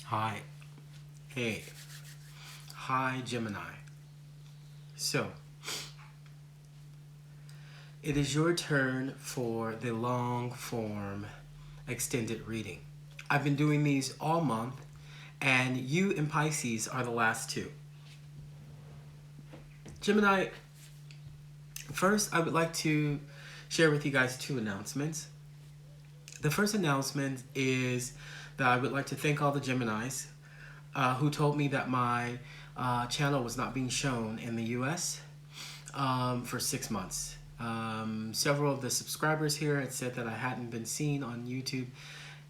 Hi. Hey. Hi, Gemini. So, it is your turn for the long form extended reading. I've been doing these all month, and you and Pisces are the last two. Gemini, first, I would like to share with you guys two announcements. The first announcement is that I would like to thank all the Geminis who told me that my channel was not being shown in the US for 6 months. Several of the subscribers here had said that I hadn't been seen on YouTube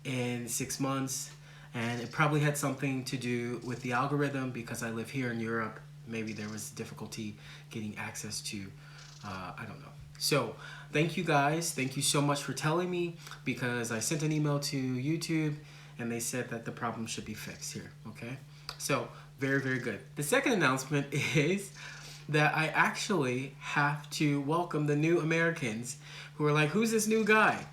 in 6 months, and it probably had something to do with the algorithm because I live here in Europe. Maybe there was difficulty getting access to, I don't know. So thank you guys. Thank you so much for telling me, because I sent an email to YouTube and they said that the problem should be fixed here. Okay, so very, very good. The second announcement is that I actually have to welcome the new Americans who are like, who's this new guy?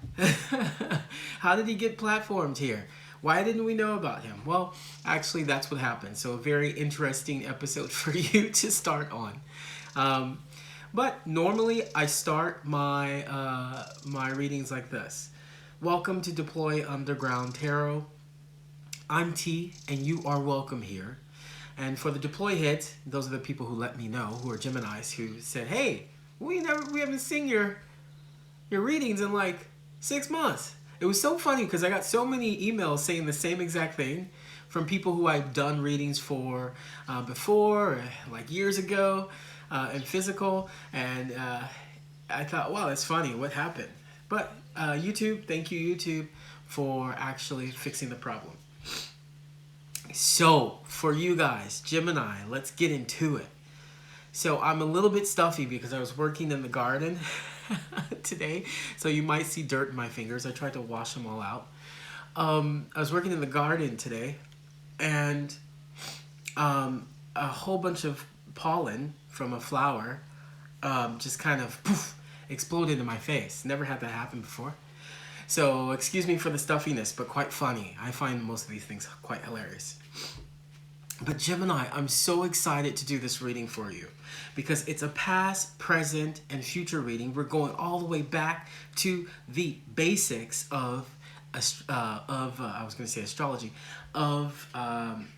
How did he get platformed here? Why didn't we know about him? Well, actually, that's what happened. So a very interesting episode for you to start on. But normally I start my my readings like this. Welcome to Deploy Underground Tarot. I'm T, and you are welcome here. And for the deploy hits, those are the people who let me know, who are Geminis, who said, "Hey, we haven't seen your readings in like 6 months." It was so funny because I got so many emails saying the same exact thing from people who I've done readings for before, like years ago, in physical, and I thought, wow, that's funny. What happened? But YouTube, thank you, YouTube, for actually fixing the problem. So, for you guys, Gemini, let's get into it. So, I'm a little bit stuffy because I was working in the garden today. So, you might see dirt in my fingers. I tried to wash them all out. I was working in the garden today, and a whole bunch of pollen from a flower just kind of poof, exploded in my face. Never had that happen before. So, excuse me for the stuffiness, but quite funny. I find most of these things quite hilarious. But Gemini, I'm so excited to do this reading for you because it's a past, present, and future reading. We're going all the way back to the basics of I was going to say astrology, of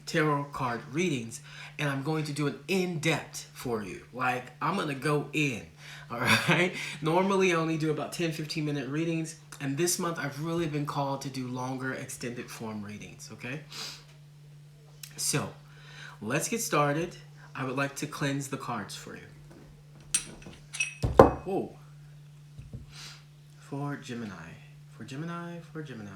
tarot card readings, and I'm going to do an in-depth for you. Like, I'm going to go in, all right? Normally, I only do about 10-15 minute readings, and this month, I've really been called to do longer, extended form readings, okay? So, let's get started. I would like to cleanse the cards for you. Whoa. For Gemini. For Gemini, for Gemini.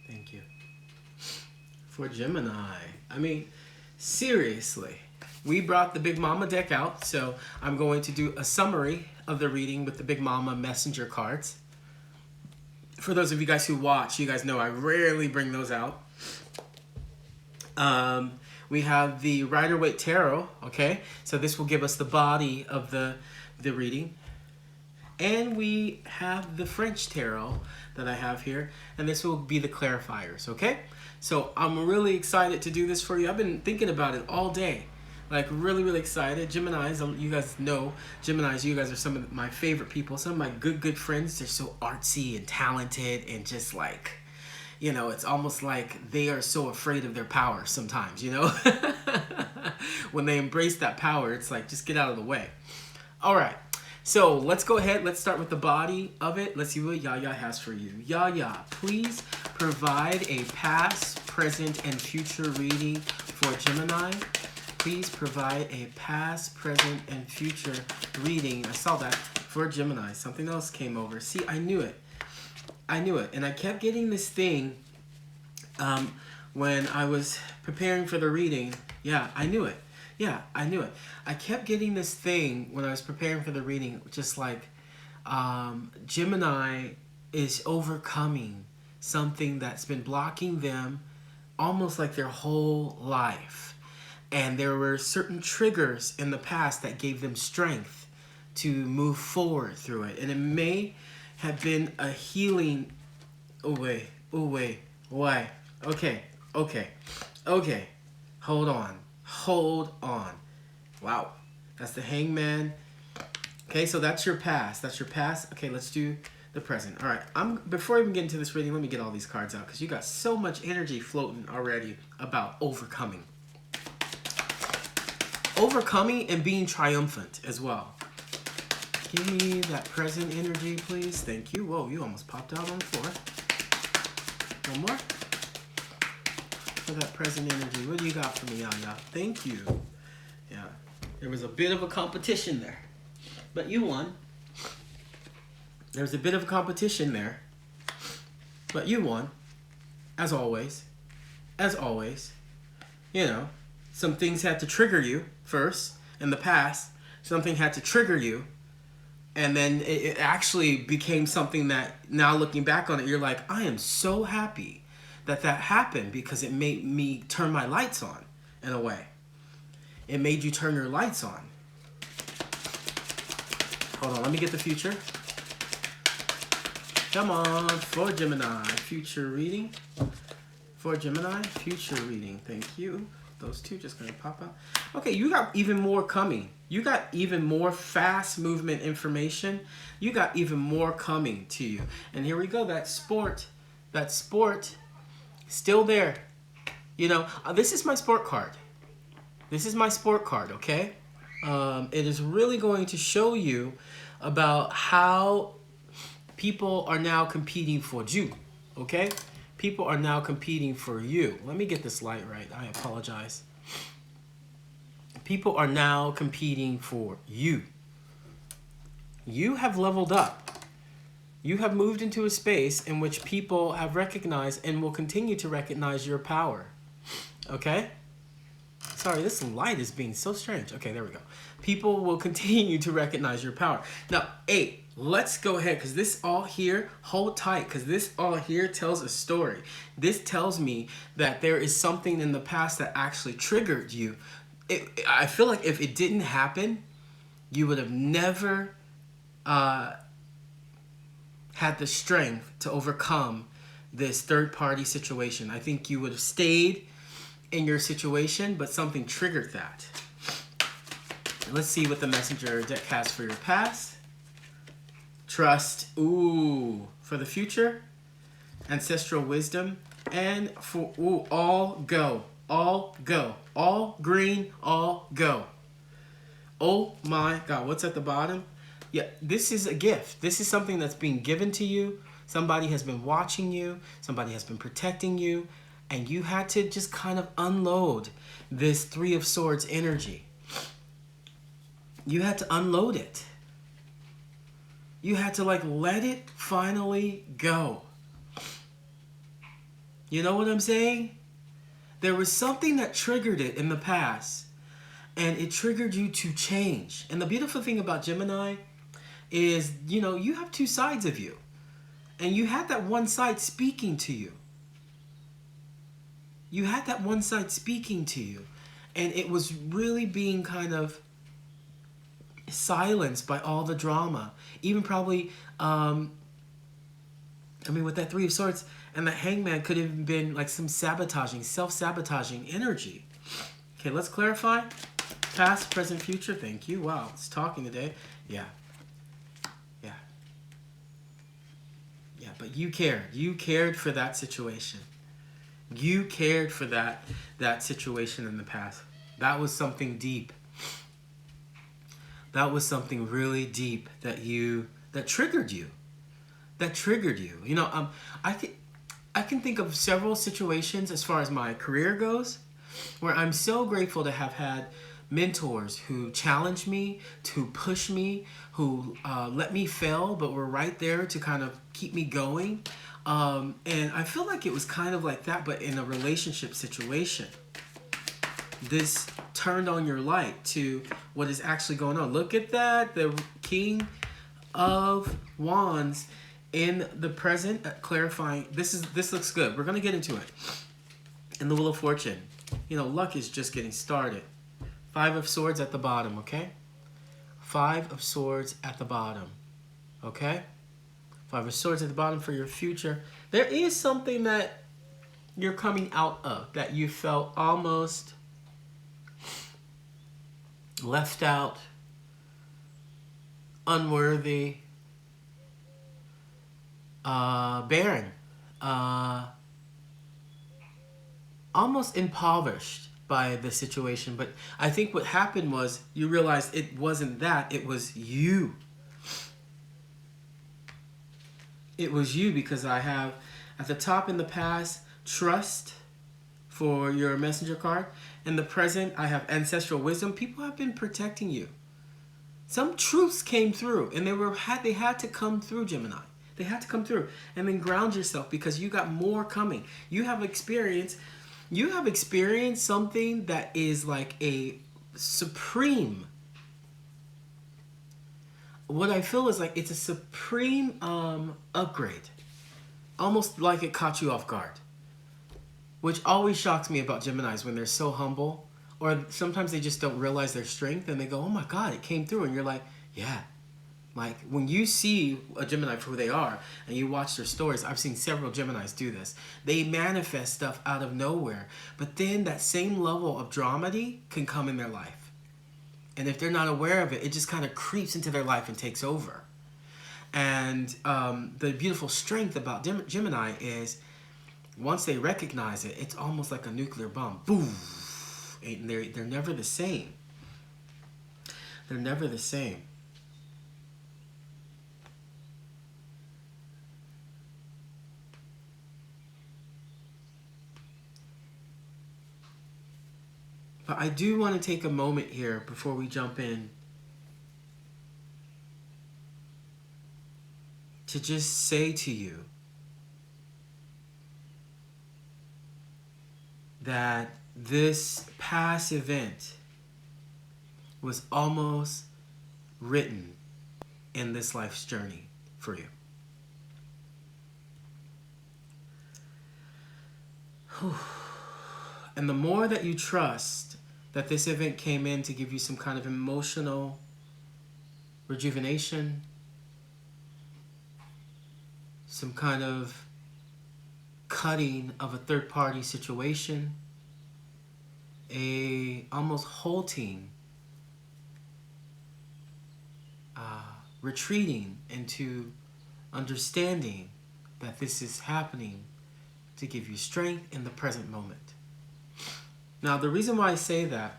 Thank you. For Gemini. I mean, seriously. We brought the Big Mama deck out, so I'm going to do a summary of the reading with the Big Mama messenger cards. For those of you guys who watch, you guys know I rarely bring those out. We have the Rider-Waite Tarot, okay? So this will give us the body of the reading. And we have the French Tarot that I have here, and this will be the clarifiers, okay? So I'm really excited to do this for you. I've been thinking about it all day. Like, really, really excited. Geminis, you guys know, Geminis, you guys are some of my favorite people. Some of my good friends. They're so artsy and talented and just like, you know, it's almost like they are so afraid of their power sometimes, you know? When they embrace that power, it's like, just get out of the way. All right. So let's go ahead. Let's start with the body of it. Let's see what Yaya has for you. Yaya, please provide a past, present, and future reading for Gemini. Please provide a past, present, and future reading. I saw that for Gemini. Something else came over. See, I knew it. I knew it. And I kept getting this thing when I was preparing for the reading. Yeah, I knew it. Yeah, I knew it. I kept getting this thing when I was preparing for the reading, just like Gemini is overcoming something that's been blocking them almost like their whole life. And there were certain triggers in the past that gave them strength to move forward through it. And it may have been a healing. Oh, wait. Why? Okay. Hold on. Wow. That's the Hangman. Okay, so that's your past. Okay, let's do the present. All right. Before I even get into this reading, let me get all these cards out because you got so much energy floating already about overcoming. Overcoming and being triumphant as well. Give me that present energy, please. Thank you. Whoa, you almost popped out on the floor. One more. For that present energy. What do you got for me, Yaya? Thank you. Yeah. There was a bit of a competition there. But you won. There was a bit of a competition there. But you won. As always. You know, some things had to trigger you first in the past. Something had to trigger you. And then it actually became something that now looking back on it, you're like, I am so happy that happened because it made me turn my lights on in a way. It made you turn your lights on. Hold on, let me get the future. Come on, for Gemini, future reading. For Gemini, future reading. Thank you. Those two just gonna pop out. Okay, you got even more coming. You got even more fast movement information. You got even more coming to you. And here we go, that sport, still there. You know, this is my sport card. Okay? It is really going to show you about how people are now competing for you. Okay? People are now competing for you. Let me get this light right. I apologize. People are now competing for you. You have leveled up. You have moved into a space in which people have recognized and will continue to recognize your power. Okay? Sorry, this light is being so strange. Okay, there we go. People will continue to recognize your power. Now, 8, let's go ahead, because this all here, hold tight, because this all here tells a story. This tells me that there is something in the past that actually triggered you. I feel like if it didn't happen, you would have never had the strength to overcome this third-party situation. I think you would have stayed in your situation, but something triggered that. Let's see what the messenger deck has for your past. Trust. Ooh. For the future. Ancestral wisdom. And for all go. All go. All green. All go. Oh my God. What's at the bottom? Yeah, this is a gift. This is something that's being given to you. Somebody has been watching you. Somebody has been protecting you. And you had to just kind of unload this 3 of Swords energy. You had to unload it. You had to let it finally go. You know what I'm saying? There was something that triggered it in the past. And it triggered you to change. And the beautiful thing about Gemini is, you have 2 sides of you. And you had that one side speaking to you. You had that one side speaking to you. And it was really being kind of silenced by all the drama. Even probably, with that 3 of Swords and the Hangman could have been like some sabotaging, self-sabotaging energy. Okay, let's clarify. Past, present, future. Thank you. Wow, it's talking today. Yeah. But you cared. You cared for that situation. You cared for that situation in the past. That was something deep. That was something really deep that triggered you. That triggered you. I can think of several situations as far as my career goes where I'm so grateful to have had mentors who challenged me, to push me, who let me fail, but were right there to kind of keep me going. And I feel like it was kind of like that, but in a relationship situation. This turned on your light to what is actually going on. Look at that, the King of Wands in the present, clarifying. This looks good. We're going to get into it. In the Wheel of Fortune. luck is just getting started. 5 of Swords at the bottom, okay? 5 of Swords at the bottom, okay? 5 of Swords at the bottom for your future. There is something that you're coming out of that you felt almost left out, unworthy, barren, almost impoverished by the situation. But I think what happened was you realized it wasn't that, it was you. It was you, because I have at the top in the past, trust for your messenger card. In the present, I have ancestral wisdom. People have been protecting you. Some truths came through, and they had to come through, Gemini. They had to come through. And then ground yourself, because you got more coming. You have experienced something that is like a supreme. What I feel is like it's a supreme upgrade. Almost like it caught you off guard. Which always shocks me about Geminis, when they're so humble, or sometimes they just don't realize their strength, and they go, oh my God, it came through. And you're like, yeah. Like, when you see a Gemini for who they are, and you watch their stories, I've seen several Geminis do this. They manifest stuff out of nowhere, but then that same level of dramedy can come in their life. And if they're not aware of it, it just kind of creeps into their life and takes over. And the beautiful strength about Gemini is, once they recognize it, it's almost like a nuclear bomb. Boom! And they're never the same. They're never the same. But I do want to take a moment here before we jump in to just say to you that this past event was almost written in this life's journey for you. Whew. And the more that you trust that this event came in to give you some kind of emotional rejuvenation, some kind of cutting of a third-party situation, a almost halting, retreating into understanding that this is happening to give you strength in the present moment. Now, the reason why I say that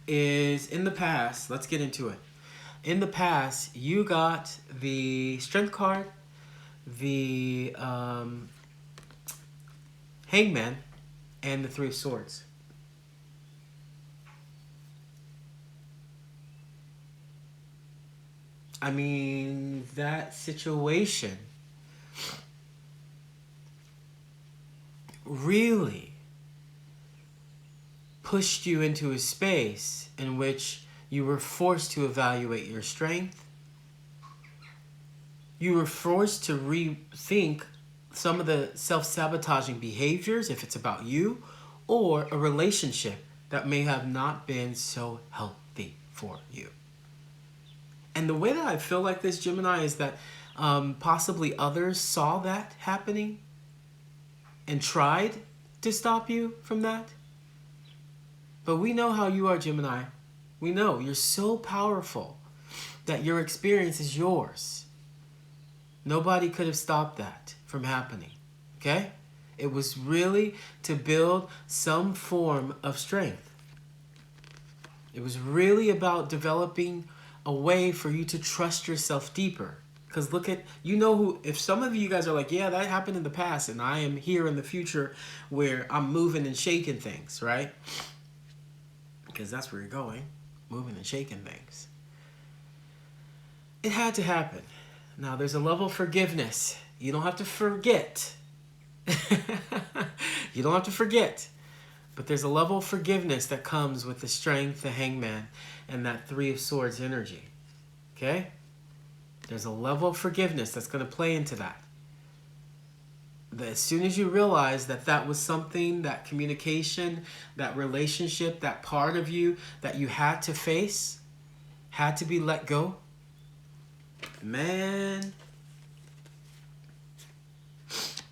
is, in the past, let's get into it. In the past, you got the Strength card, the Hangman, and the Three of Swords. I mean, that situation really pushed you into a space in which you were forced to evaluate your strength. You were forced to rethink some of the self-sabotaging behaviors, if it's about you, or a relationship that may have not been so healthy for you. And the way that I feel like this, Gemini, is that possibly others saw that happening and tried to stop you from that. But we know how you are, Gemini. We know you're so powerful that your experience is yours. Nobody could have stopped that from happening, okay? It was really to build some form of strength. It was really about developing a way for you to trust yourself deeper. Because look at, if some of you guys are like, yeah, that happened in the past, and I am here in the future where I'm moving and shaking things, right? Because that's where you're going, moving and shaking things. It had to happen. Now, there's a level of forgiveness. You don't have to forget. You don't have to forget. But there's a level of forgiveness that comes with the Strength, the Hangman, and that Three of Swords energy. Okay? There's a level of forgiveness that's going to play into that. as soon as you realize that that was something, that communication, that relationship, that part of you that you had to face, had to be let go, man, as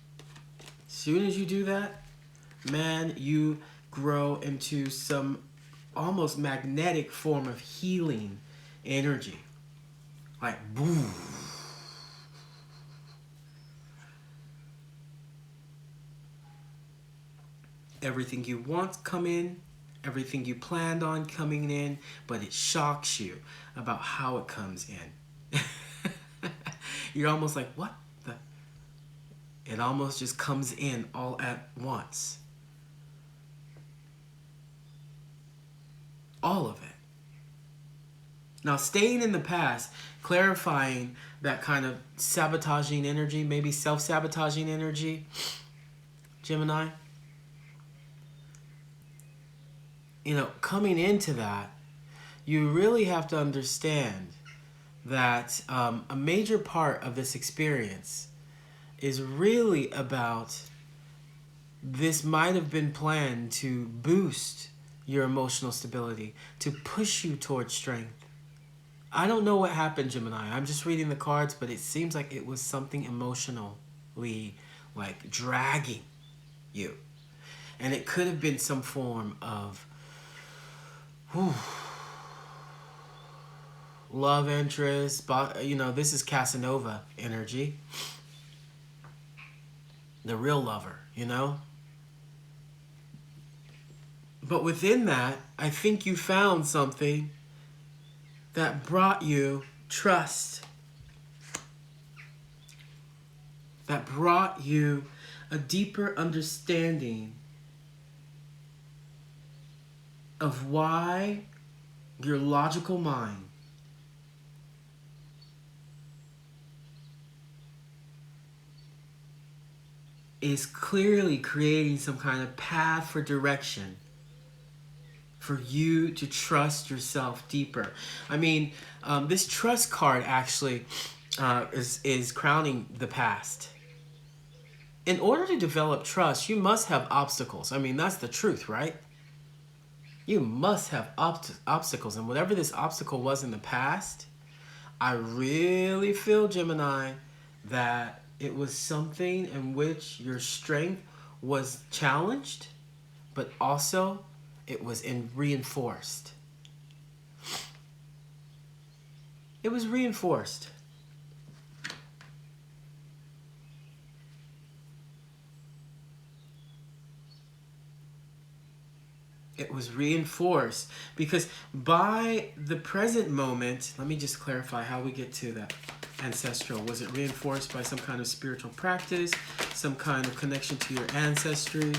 soon as you do that, man, you grow into some almost magnetic form of healing energy. Like, boom. Everything you want come in, everything you planned on coming in, but it shocks you about how it comes in. You're almost like, what the? It almost just comes in all at once. All of it. Now, staying in the past, clarifying that kind of sabotaging energy, maybe self-sabotaging energy, Gemini, coming into that, you really have to understand that a major part of this experience is really about this might have been planned to boost your emotional stability, to push you towards strength. I don't know what happened, Gemini. I'm just reading the cards, but it seems like it was something emotionally, like, dragging you. And it could have been some form of love interest. This is Casanova energy. The real lover, But within that, I think you found something that brought you trust. That brought you a deeper understanding of why your logical mind is clearly creating some kind of path for direction for you to trust yourself deeper. I mean, this trust card actually is crowning the past. In order to develop trust, you must have obstacles. I mean, that's the truth, right? You must have obstacles. And whatever this obstacle was in the past, I really feel, Gemini, that it was something in which your strength was challenged, but also it was reinforced. It was reinforced. It was reinforced because by the present moment, let me just clarify how we get to that ancestral. Was it reinforced by some kind of spiritual practice, some kind of connection to your ancestry?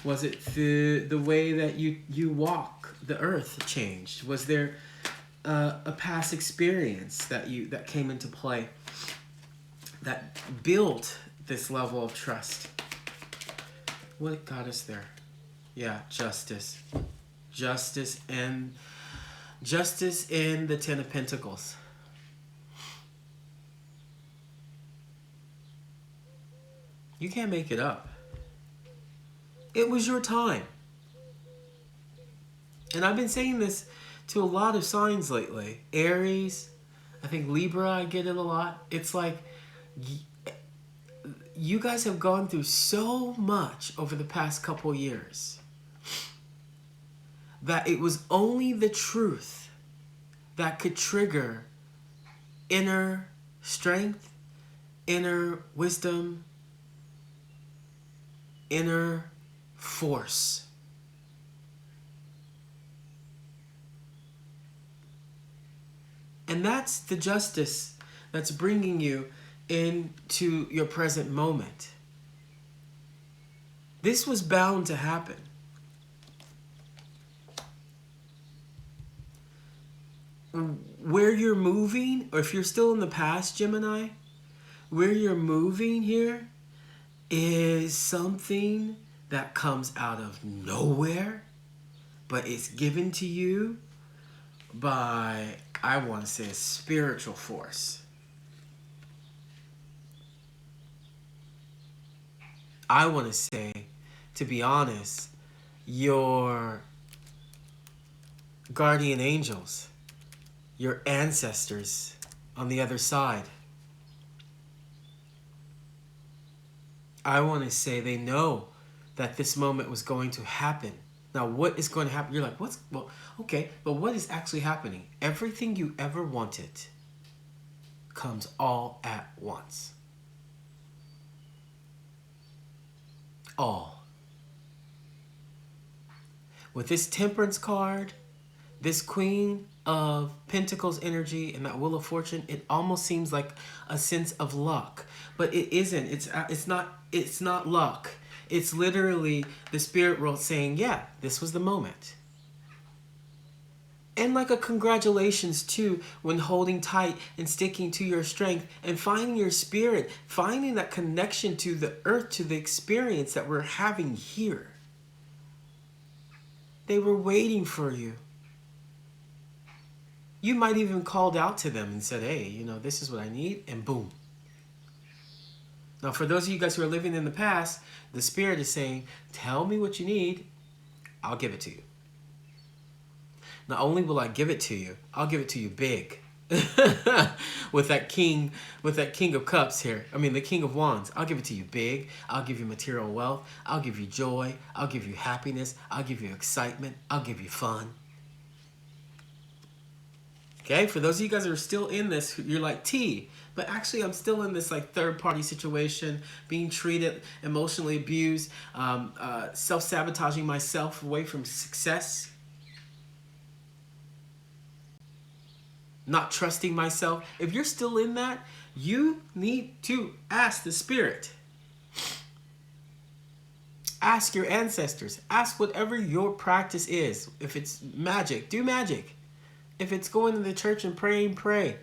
Was it the way that you walk the earth changed? Was there a past experience that came into play that built this level of trust? What got us there? Yeah, justice. Justice in the Ten of Pentacles. You can't make it up. It was your time. And I've been saying this to a lot of signs lately. Aries, I think Libra, I get it a lot. It's like you guys have gone through so much over the past couple years that it was only the truth that could trigger inner strength, inner wisdom, inner force. And that's the justice that's bringing you into your present moment. This was bound to happen. Where you're moving, or if you're still in the past, Gemini, where you're moving here is something that comes out of nowhere, but it's given to you by, I want to say, a spiritual force. I want to say, to be honest, your guardian angels, your ancestors on the other side, I want to say they know that this moment was going to happen. Now, what is going to happen? You're like, well, okay, but what is actually happening? Everything you ever wanted comes all at once. All. With this Temperance card, this Queen of Pentacles energy, and that Wheel of Fortune, it almost seems like a sense of luck, but it isn't. It's not luck. It's literally the spirit world saying, yeah, this was the moment. And like a congratulations too, when holding tight and sticking to your strength and finding your spirit, finding that connection to the earth, to the experience that we're having here. They were waiting for you. You might even called out to them and said, hey, this is what I need, and boom. Now, for those of you guys who are living in the past, the spirit is saying, tell me what you need, I'll give it to you. Not only will I give it to you, I'll give it to you big. with that king of cups here. The king of wands. I'll give it to you big. I'll give you material wealth. I'll give you joy. I'll give you happiness. I'll give you excitement. I'll give you fun. Okay, for those of you guys that are still in this, you're like, T, but actually I'm still in this like third-party situation, being treated, emotionally abused, self-sabotaging myself away from success, not trusting myself. If you're still in that, you need to ask the spirit. Ask your ancestors. Ask whatever your practice is. If it's magic, do magic. If it's going to the church and praying, pray.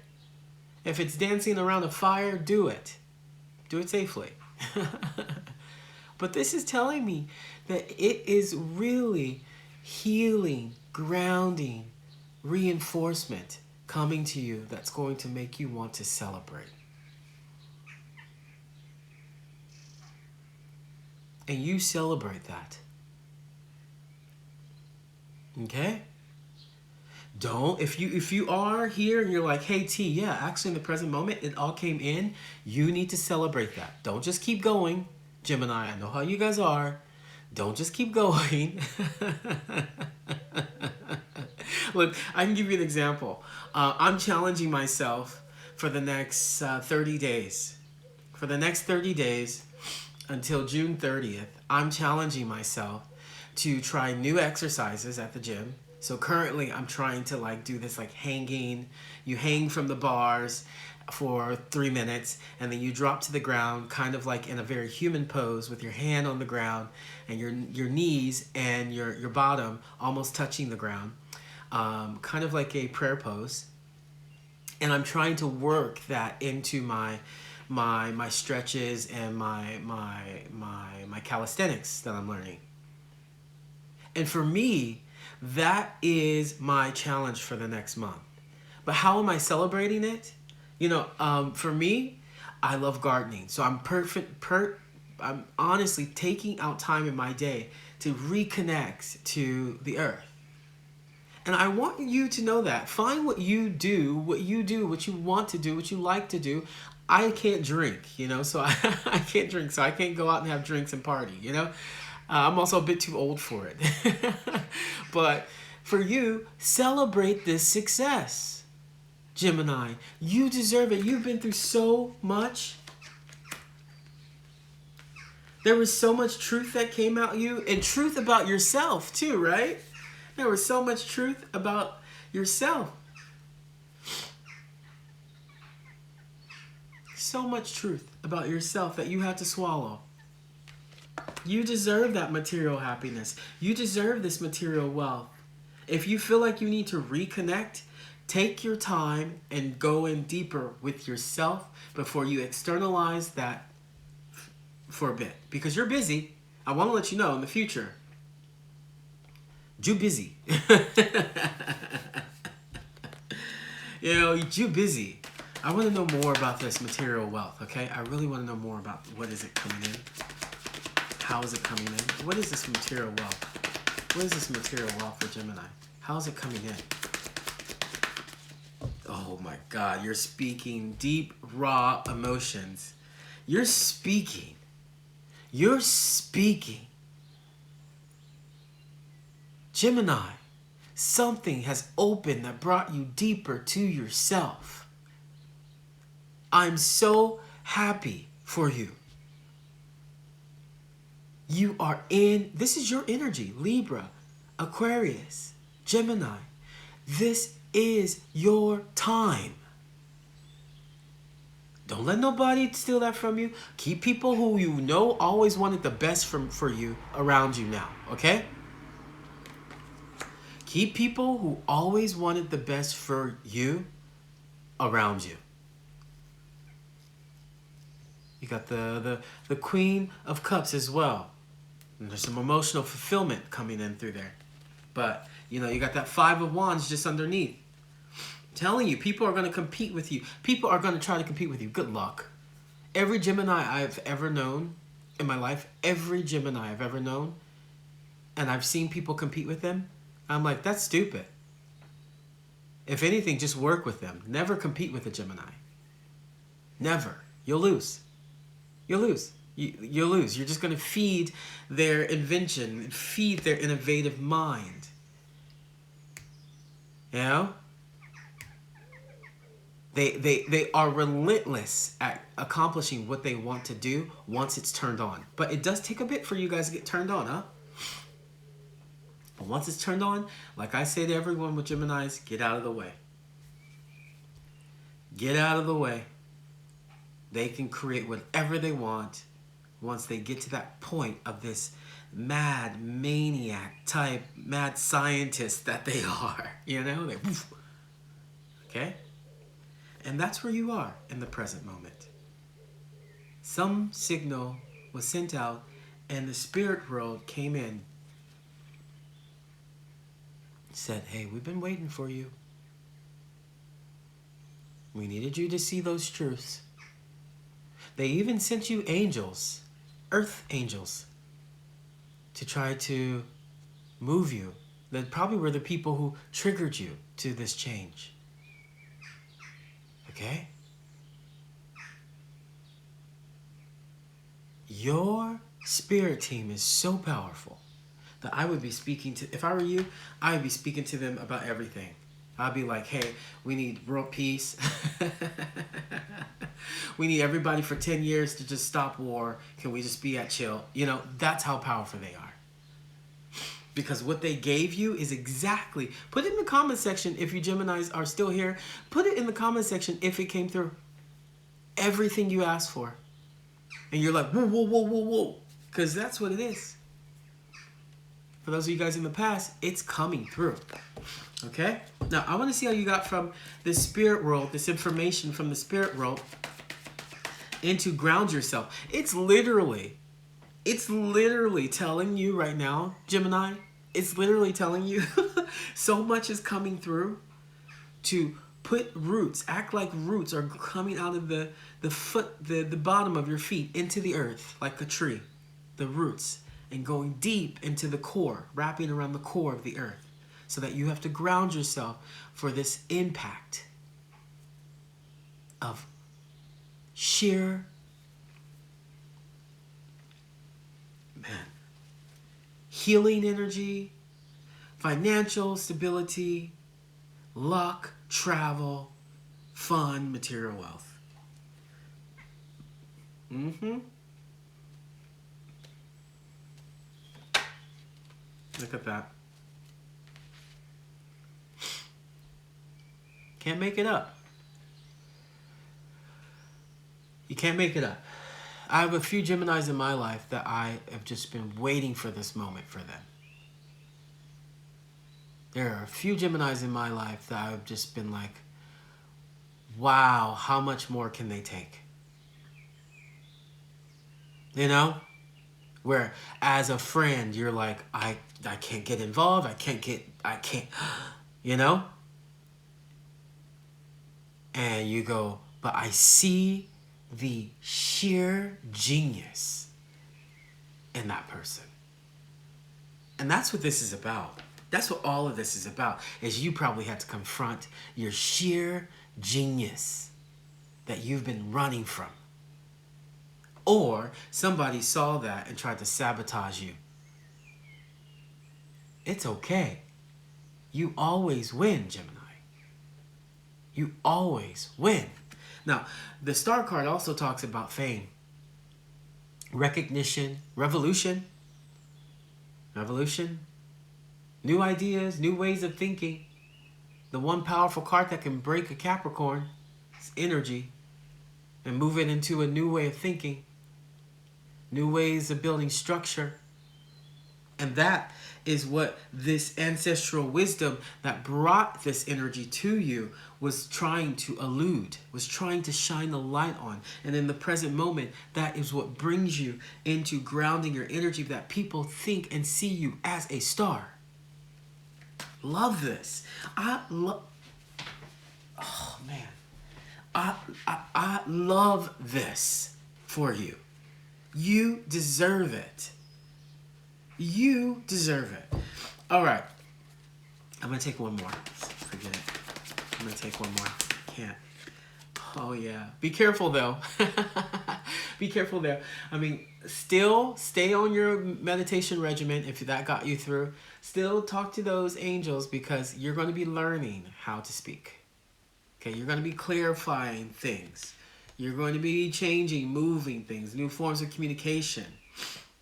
If it's dancing around a fire, do it. Do it safely. But this is telling me that it is really healing, grounding, reinforcement coming to you that's going to make you want to celebrate. And you celebrate that. Okay? Don't, if you are here and you're like, hey T, yeah, actually in the present moment, it all came in, you need to celebrate that. Don't just keep going. Gemini, I know how you guys are. Don't just keep going. Look, I can give you an example. I'm challenging myself for the next 30 days. For the next 30 days until June 30th, I'm challenging myself to try new exercises at the gym. So currently I'm trying to do this hanging. You hang from the bars for 3 minutes and then you drop to the ground kind of like in a very human pose with your hand on the ground and your knees and your bottom almost touching the ground. Kind of like a prayer pose. And I'm trying to work that into my stretches and my calisthenics that I'm learning. And for me, that is my challenge for the next month. But how am I celebrating it? For me, I love gardening. So I'm honestly taking out time in my day to reconnect to the earth. And I want you to know that. Find what you do, what you want to do, what you like to do. I can't drink, so I can't drink. So I can't go out and have drinks and party, I'm also a bit too old for it. But for you, celebrate this success. Gemini, you deserve it. You've been through so much. There was so much truth that came out you, and truth about yourself too, right? There was so much truth about yourself. So much truth about yourself that you had to swallow. You deserve that material happiness. You deserve this material wealth. If you feel like you need to reconnect, take your time and go in deeper with yourself before you externalize that for a bit. Because you're busy. I want to let you know in the future. You busy. You busy. I want to know more about this material wealth, okay? I really want to know more about what is it coming in. How is it coming in? What is this material wealth? What is this material wealth for Gemini? How is it coming in? Oh my God, you're speaking deep, raw emotions. You're speaking. You're speaking. Gemini, something has opened that brought you deeper to yourself. I'm so happy for you. You are in, this is your energy, Libra, Aquarius, Gemini. This is your time. Don't let nobody steal that from you. Keep people who you know always wanted the best for you around you now, okay? Keep people who always wanted the best for you around you. You got the Queen of Cups as well. And there's some emotional fulfillment coming in through there. But, you know, you got that Five of Wands just underneath. Telling you, people are going to compete with you. People are going to try to compete with you. Good luck. Every Gemini I've ever known in my life, every Gemini I've ever known, and I've seen people compete with them, I'm like, that's stupid. If anything, just work with them. Never compete with a Gemini. Never. You'll lose. You'll lose. You'll lose. You're just going to feed their invention, feed their innovative mind. You know? They are relentless at accomplishing what they want to do once it's turned on. But it does take a bit for you guys to get turned on, huh? But once it's turned on, like I say to everyone with Geminis, get out of the way. Get out of the way. They can create whatever they want once they get to that point of this mad maniac type, mad scientist that they are. You know? Okay? And that's where you are in the present moment. Some signal was sent out and the spirit world came in. Said, hey, we've been waiting for you. We needed you to see those truths. They even sent you angels, earth angels, to try to move you. That probably were the people who triggered you to this change. Okay? Your spirit team is so powerful that I would be speaking to, if I were you, I would be speaking to them about everything. I'd be like, hey, we need world peace. We need everybody for 10 years to just stop war. Can we just be at chill? You know, that's how powerful they are. Because what they gave you is exactly, put it in the comment section if you Geminis are still here. Put it in the comment section if it came through. Everything you asked for. And you're like, whoa, whoa, whoa, whoa, whoa. Because that's what it is. For those of you guys in the past, it's coming through. Okay? Now, I want to see how you got from the spirit world, this information from the spirit world, into ground yourself. It's literally telling you right now, Gemini, it's literally telling you so much is coming through to put roots, act like roots are coming out of the bottom of your feet into the earth like a tree, the roots, and going deep into the core, wrapping around the core of the earth, so that you have to ground yourself for this impact of sheer healing energy, financial stability, luck, travel, fun, material wealth. Look at that. Can't make it up. You can't make it up. I have a few Geminis in my life that I have just been waiting for this moment for them. There are a few Geminis in my life that I've just been like, wow, how much more can they take? You know? Where as a friend, you're like, I can't get involved. I can't, you know? And you go, but I see the sheer genius in that person. And that's what this is about. That's what all of this is about, is you probably had to confront your sheer genius that you've been running from. Or somebody saw that and tried to sabotage you. It's okay. You always win, Gemini. You always win. Now, the star card also talks about fame, recognition, revolution, new ideas, new ways of thinking. The one powerful card that can break a Capricorn is energy and move it into a new way of thinking, new ways of building structure. And that is what this ancestral wisdom that brought this energy to you was trying to elude, was trying to shine a light on. And in the present moment, that is what brings you into grounding your energy, that people think and see you as a star. Love this. Oh man. I love this for you. You deserve it. You deserve it. All right. I'm going to take one more. Forget it. I'm going to take one more. Can't. Oh, yeah. Be careful, though. Be careful there. I mean, still stay on your meditation regimen if that got you through. Still talk to those angels, because you're going to be learning how to speak. Okay? You're going to be clarifying things. You're going to be changing, moving things, new forms of communication.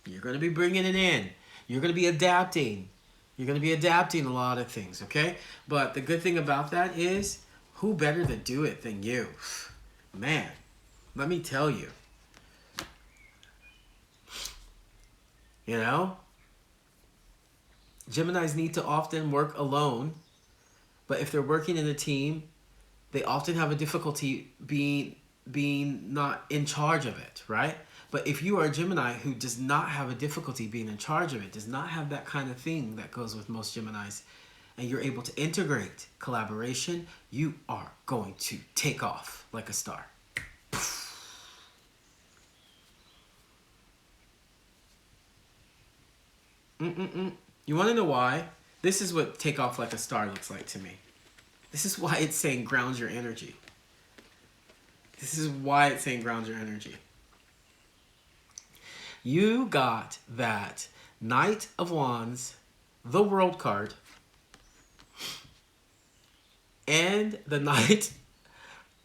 You're going to be bringing it in. You're going to be adapting. You're going to be adapting a lot of things, okay? But the good thing about that is, who better to do it than you? Man, let me tell you. You know? Geminis need to often work alone, but if they're working in a team, they often have a difficulty being not in charge of it, right? But if you are a Gemini who does not have a difficulty being in charge of it, does not have that kind of thing that goes with most Geminis, and you're able to integrate collaboration, you are going to take off like a star. You want to know why? This is what take off like a star looks like to me. This is why it's saying ground your energy. This is why it's saying ground your energy. You got that Knight of Wands, the World card, and the Knight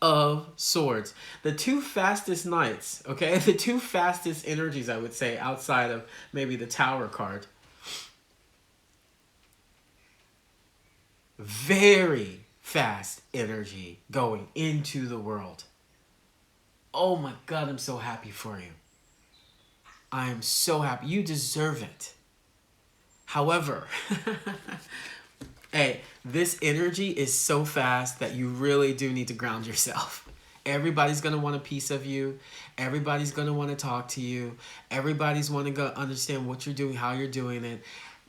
of Swords. The two fastest knights, okay? The two fastest energies, I would say, outside of maybe the Tower card. Very fast energy going into the world. Oh my God, I'm so happy for you. I am so happy. You deserve it. However, hey, this energy is so fast that you really do need to ground yourself. Everybody's going to want a piece of you. Everybody's going to want to talk to you. Everybody's want to understand what you're doing, how you're doing it.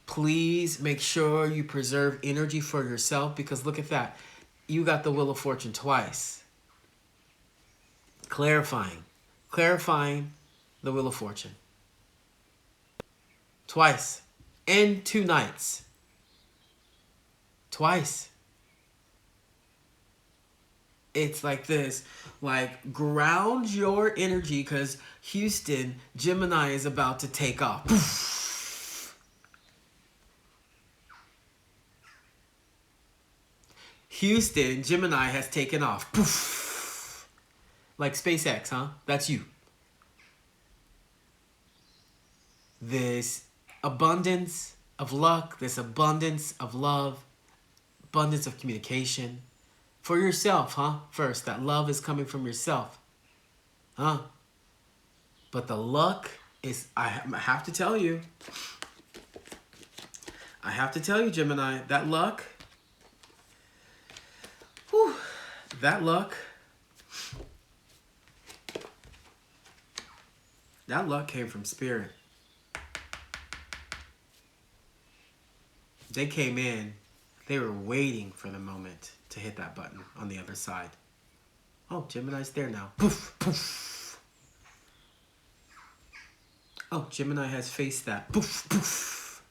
Please make sure you preserve energy for yourself, because look at that. You got the Wheel of Fortune twice. Clarifying the Wheel of Fortune. Twice. And 2 nights. Twice. It's like this. Like, ground your energy, because Houston, Gemini is about to take off. Poof. Houston, Gemini has taken off. Poof. Like SpaceX, huh? That's you. This abundance of luck, this abundance of love, abundance of communication for yourself, huh? First, that love is coming from yourself, huh? But the luck is, I have to tell you, Gemini, that luck, whew, that luck came from Spirit. They came in, they were waiting for the moment to hit that button on the other side. Oh, Gemini's there now. Poof, poof. Oh, Gemini has faced that. Poof, poof.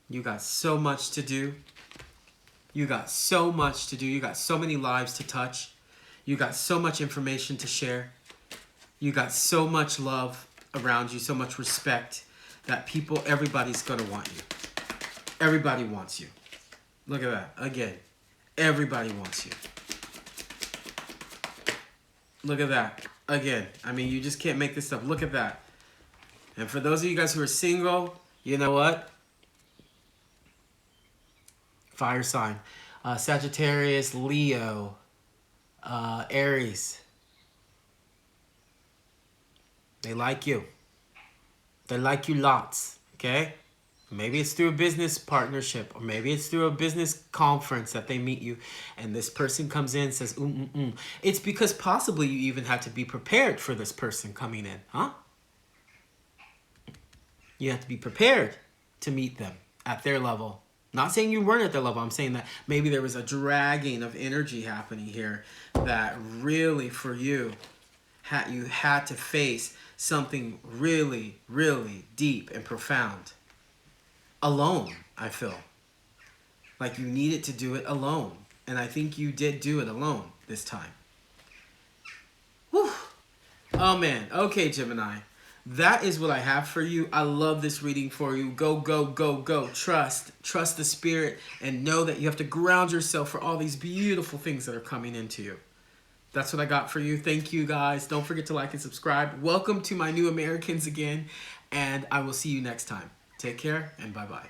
You got so much to do. You got so much to do. You got so many lives to touch. You got so much information to share. You got so much love around you, so much respect that everybody's going to want you. Everybody wants you. Look at that. Again, everybody wants you. Look at that. Again, I mean, you just can't make this stuff. Look at that. And for those of you guys who are single, you know what? Fire sign. Sagittarius, Leo, Aries. They like you. They like you lots, okay? Maybe it's through a business partnership, or maybe it's through a business conference that they meet you, and this person comes in and says, It's because possibly you even had to be prepared for this person coming in, huh? You have to be prepared to meet them at their level. Not saying you weren't at their level. I'm saying that maybe there was a dragging of energy happening here that really, for you, you had to face something really, really deep and profound. Alone, I feel. Like you needed to do it alone. And I think you did do it alone this time. Whew. Oh, man. Okay, Gemini. That is what I have for you. I love this reading for you. Go, go, go, go. Trust the spirit, and know that you have to ground yourself for all these beautiful things that are coming into you. That's what I got for you. Thank you, guys. Don't forget to like and subscribe. Welcome to my new Americans again, and I will see you next time. Take care, and bye-bye.